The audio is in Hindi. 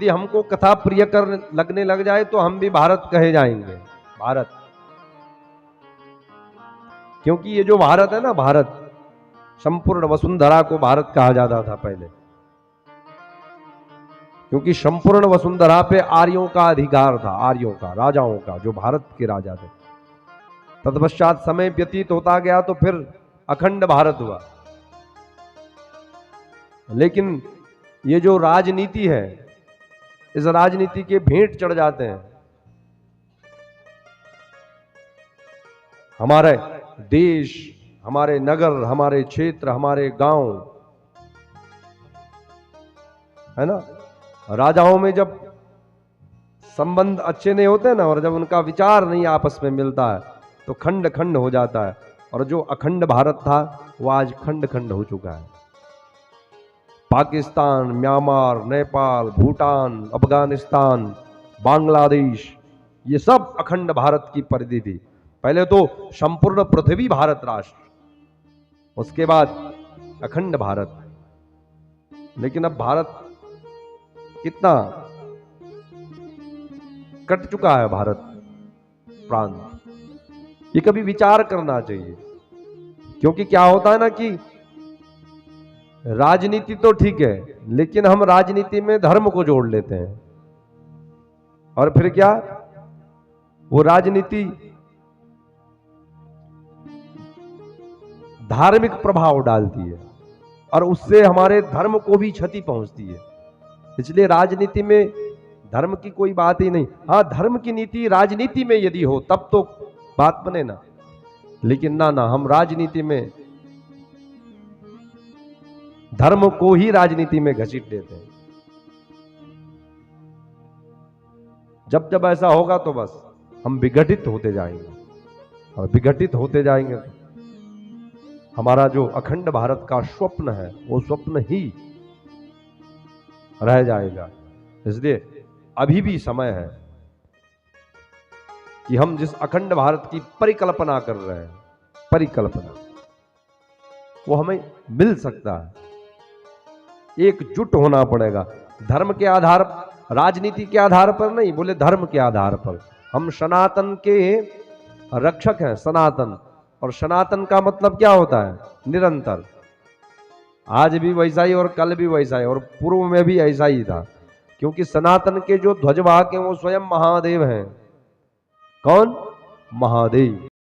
यदि हमको कथा प्रिय कर लगने लग जाए तो हम भी भारत कहे जाएंगे, भारत। क्योंकि ये जो भारत है ना, भारत, संपूर्ण वसुंधरा को भारत कहा जाता था पहले, क्योंकि संपूर्ण वसुंधरा पे आर्यों का अधिकार था, आर्यों का, राजाओं का, जो भारत के राजा थे। तत्पश्चात समय व्यतीत होता गया तो फिर अखंड भारत हुआ। लेकिन ये जो राजनीति है, इस राजनीति के भेंट चढ़ जाते हैं हमारे देश, हमारे नगर, हमारे क्षेत्र, हमारे गांव, है ना। राजाओं में जब संबंध अच्छे नहीं होते ना, और जब उनका विचार नहीं आपस में मिलता है, तो खंड खंड हो जाता है। और जो अखंड भारत था वो आज खंड खंड हो चुका है। पाकिस्तान, म्यांमार, नेपाल, भूटान, अफगानिस्तान, बांग्लादेश, ये सब अखंड भारत की परिधि थी। पहले तो संपूर्ण पृथ्वी भारत राष्ट्र, उसके बाद अखंड भारत। लेकिन अब भारत कितना कट चुका है, भारत प्रांत। ये कभी विचार करना चाहिए। क्योंकि क्या होता है ना कि राजनीति तो ठीक है, लेकिन हम राजनीति में धर्म को जोड़ लेते हैं, और फिर क्या, वो राजनीति धार्मिक प्रभाव डालती है और उससे हमारे धर्म को भी क्षति पहुंचती है। इसलिए राजनीति में धर्म की कोई बात ही नहीं। हाँ, धर्म की नीति राजनीति में यदि हो तब तो बात बने ना, लेकिन ना, हम राजनीति में धर्म को ही राजनीति में घसीट देते हैं। जब जब ऐसा होगा तो बस हम विघटित होते जाएंगे, और विघटित होते जाएंगे तो हमारा जो अखंड भारत का स्वप्न है वो स्वप्न ही रह जाएगा। इसलिए अभी भी समय है कि हम जिस अखंड भारत की परिकल्पना कर रहे हैं, परिकल्पना, वो हमें मिल सकता है। एकजुट होना पड़ेगा, धर्म के आधार, राजनीति के आधार पर नहीं, बोले धर्म के आधार पर। हम सनातन के रक्षक हैं, सनातन। और सनातन का मतलब क्या होता है? निरंतर। आज भी वैसा ही और कल भी वैसा ही और पूर्व में भी ऐसा ही था। क्योंकि सनातन के जो ध्वजवाहक हैं वो स्वयं महादेव हैं। कौन? महादेव।